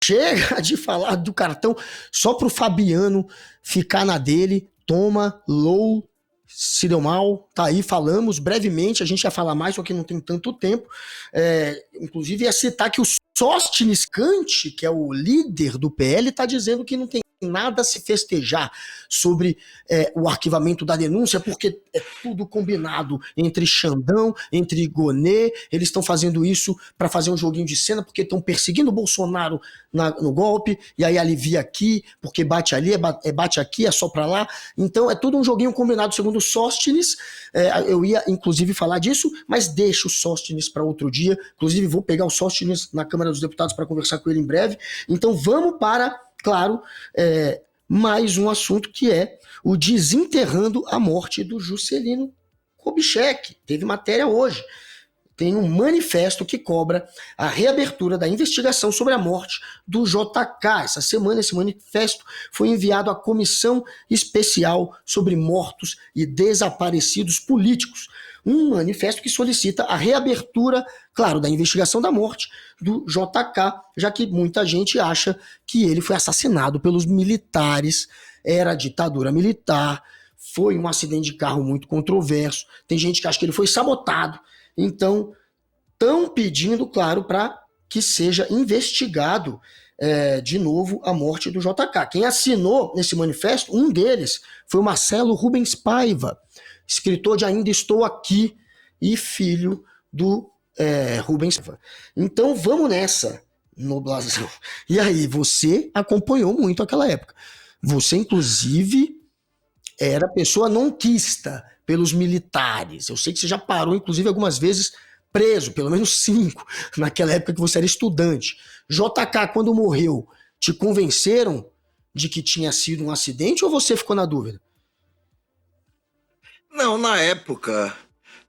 chega de falar do cartão só pro Fabiano ficar na dele. Toma, Low, se deu mal, tá aí, falamos brevemente, a gente ia falar mais, só que não tem tanto tempo. Inclusive ia citar que o Sóstenes Kant, que é o líder do PL, tá dizendo que não tem nada a se festejar sobre o arquivamento da denúncia, porque é tudo combinado entre Xandão, entre Gonê, eles estão fazendo isso para fazer um joguinho de cena, porque estão perseguindo o Bolsonaro no golpe, e aí alivia aqui, porque bate ali, bate aqui, é só para lá. Então é tudo um joguinho combinado, segundo o Sóstenes. Eu ia inclusive falar disso, mas deixa o Sóstenes para outro dia. Inclusive vou pegar o Sóstenes na Câmara dos Deputados para conversar com ele em breve. Então vamos para, claro, mais um assunto, que é o desenterrando a morte do Juscelino Kubitschek. Teve matéria hoje. Tem um manifesto que cobra a reabertura da investigação sobre a morte do JK. Essa semana, esse manifesto foi enviado à Comissão Especial sobre Mortos e Desaparecidos Políticos. Um manifesto que solicita a reabertura, claro, da investigação da morte do JK, já que muita gente acha que ele foi assassinado pelos militares, era ditadura militar, foi um acidente de carro muito controverso, tem gente que acha que ele foi sabotado. Então, estão pedindo, claro, para que seja investigado de novo a morte do JK. Quem assinou esse manifesto, um deles, foi o Marcelo Rubens Paiva, escritor de Ainda Estou Aqui e filho do Rubens Paiva. Então, vamos nessa, Noblazão. E aí, você acompanhou muito aquela época. Você, inclusive, era pessoa nonquista pelos militares. Eu sei que você já parou, inclusive, algumas vezes preso, pelo menos 5, naquela época que você era estudante. JK, quando morreu, te convenceram de que tinha sido um acidente ou você ficou na dúvida? Não,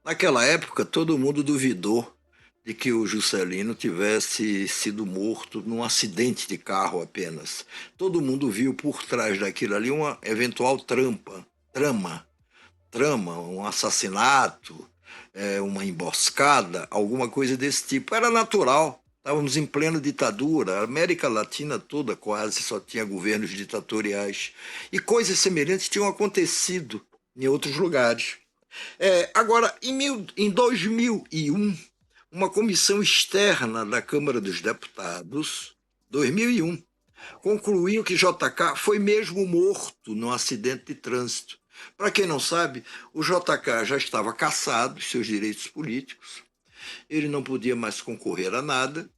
naquela época, todo mundo duvidou de que o Juscelino tivesse sido morto num acidente de carro apenas. Todo mundo viu por trás daquilo ali uma eventual trama, um assassinato, uma emboscada, alguma coisa desse tipo. Era natural. Estávamos em plena ditadura, a América Latina toda quase só tinha governos ditatoriais. E coisas semelhantes tinham acontecido em outros lugares. Agora, em 2001, uma comissão externa da Câmara dos Deputados, 2001, concluiu que JK foi mesmo morto num acidente de trânsito. Para quem não sabe, o JK já estava cassado dos seus direitos políticos, ele não podia mais concorrer a nada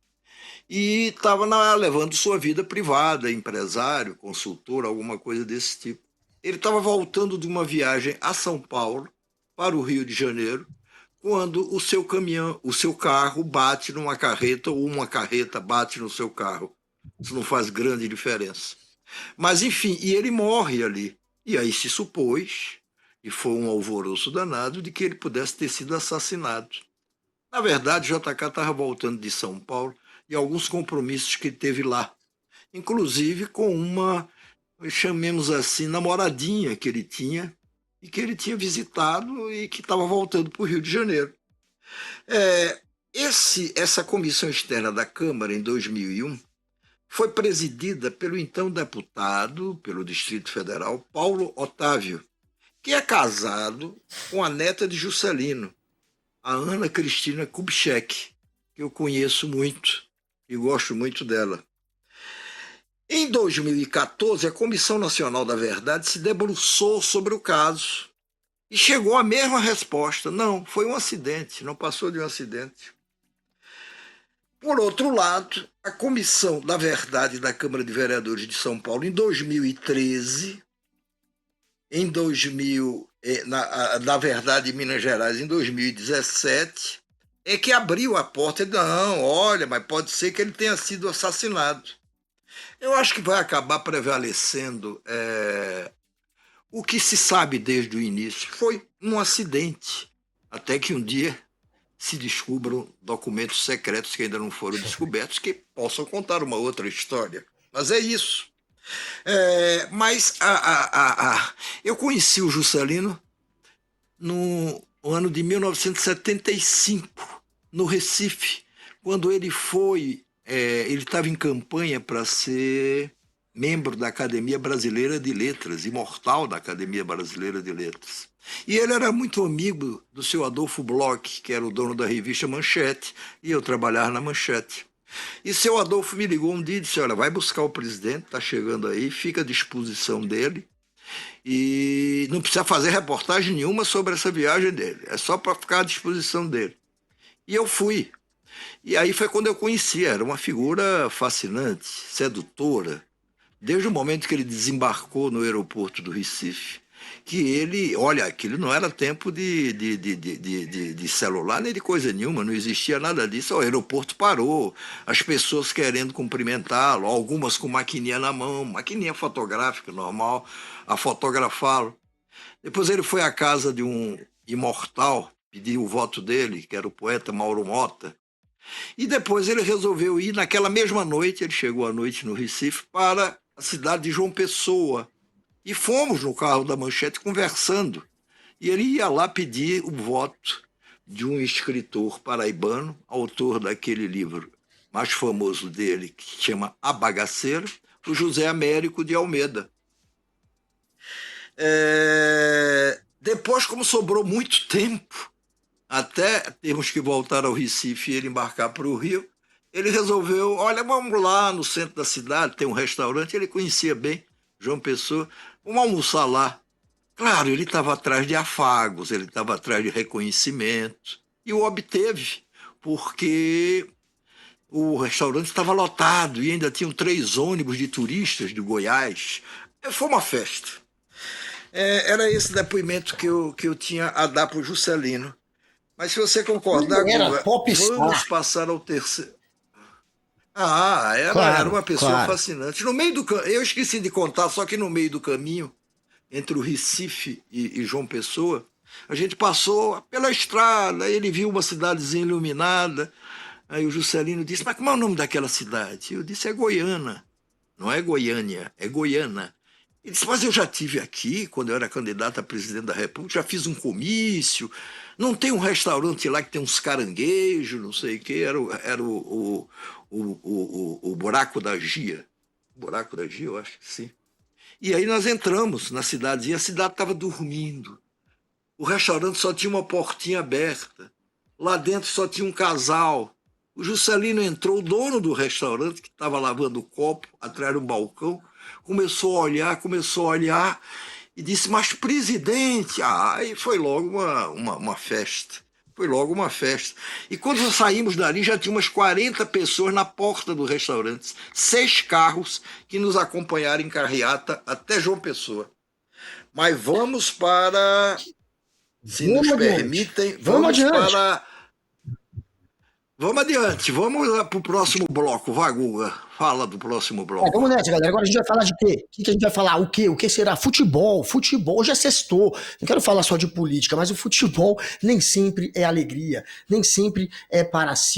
e estava levando sua vida privada, empresário, consultor, alguma coisa desse tipo. Ele estava voltando de uma viagem a São Paulo para o Rio de Janeiro, quando o seu carro bate numa carreta ou uma carreta bate no seu carro. Isso não faz grande diferença. Mas, enfim, e ele morre ali. E aí se supôs, e foi um alvoroço danado, de que ele pudesse ter sido assassinado. Na verdade, JK estava voltando de São Paulo e alguns compromissos que ele teve lá, inclusive com uma, chamemos assim, namoradinha que ele tinha, e que ele tinha visitado e que estava voltando para o Rio de Janeiro. Essa comissão externa da Câmara, em 2001, foi presidida pelo então deputado pelo Distrito Federal, Paulo Otávio, que é casado com a neta de Juscelino, a Ana Cristina Kubitschek, que eu conheço muito e gosto muito dela. Em 2014, a Comissão Nacional da Verdade se debruçou sobre o caso e chegou à mesma resposta. Não, foi um acidente, não passou de um acidente. Por outro lado, a Comissão da Verdade da Câmara de Vereadores de São Paulo, em 2013, na Verdade em Minas Gerais, em 2017, é que abriu a porta e não, olha, mas pode ser que ele tenha sido assassinado. Eu acho que vai acabar prevalecendo o que se sabe desde o início. Foi um acidente, até que um dia se descubram documentos secretos que ainda não foram descobertos, que possam contar uma outra história. Mas é isso. Mas eu conheci o Juscelino no ano de 1975, no Recife, quando ele foi ele estava em campanha para ser membro da Academia Brasileira de Letras, imortal da Academia Brasileira de Letras. E ele era muito amigo do seu Adolfo Bloch, que era o dono da revista Manchete, e eu trabalhava na Manchete. E seu Adolfo me ligou um dia e disse: olha, vai buscar o presidente, está chegando aí, fica à disposição dele, e não precisa fazer reportagem nenhuma sobre essa viagem dele, é só para ficar à disposição dele. E eu fui. E aí foi quando eu conheci, era uma figura fascinante, sedutora, desde o momento que ele desembarcou no aeroporto do Recife, que ele, olha, aquilo não era tempo de celular nem de coisa nenhuma, não existia nada disso, o aeroporto parou, as pessoas querendo cumprimentá-lo, algumas com maquininha na mão, maquininha fotográfica normal, a fotografá-lo. Depois ele foi à casa de um imortal, pediu o voto dele, que era o poeta Mauro Mota, e depois ele resolveu ir, naquela mesma noite, ele chegou à noite no Recife, para a cidade de João Pessoa. E fomos no carro da Manchete conversando. E ele ia lá pedir o voto de um escritor paraibano, autor daquele livro mais famoso dele, que se chama A Bagaceira, o José Américo de Almeida. Depois, como sobrou muito tempo, até termos que voltar ao Recife e ele embarcar para o Rio, ele resolveu, olha, vamos lá no centro da cidade, tem um restaurante, ele conhecia bem, João Pessoa, vamos almoçar lá. Claro, ele estava atrás de afagos, ele estava atrás de reconhecimento, e o obteve, porque o restaurante estava lotado e ainda tinham 3 ônibus de turistas de Goiás. Foi uma festa. Era esse depoimento que eu tinha a dar para o Juscelino. Mas se você concordar, Guga, vamos passar ao terceiro. Era uma pessoa fascinante. No meio eu esqueci de contar, só que no meio do caminho, entre o Recife e João Pessoa, a gente passou pela estrada, ele viu uma cidadezinha iluminada, aí o Juscelino disse: mas como é o nome daquela cidade? Eu disse: é Goiânia. Não é Goiânia, é Goiânia. Ele disse: mas eu já estive aqui, quando eu era candidato a presidente da República, já fiz um comício, não tem um restaurante lá que tem uns caranguejos, não sei o quê, era o Buraco da Gia. Buraco da Gia, eu acho que sim. E aí nós entramos na cidade, e a cidade estava dormindo. O restaurante só tinha uma portinha aberta. Lá dentro só tinha um casal. O Juscelino entrou, o dono do restaurante, que estava lavando o copo atrás do balcão, começou a olhar e disse: mas presidente, e foi logo uma festa. Foi logo uma festa. E quando nós saímos dali, já tinha umas 40 pessoas na porta do restaurante. 6 carros que nos acompanharam em carreata até João Pessoa. Mas vamos para... Se nos permitem, vamos para... Vamos adiante, vamos para o próximo bloco. Vai, Guga, fala do próximo bloco. Vamos nessa, galera. Agora a gente vai falar de quê? O que a gente vai falar? O quê? O que será? Futebol. Futebol já sextou. Não quero falar só de política, mas o futebol nem sempre é alegria, nem sempre é para cima.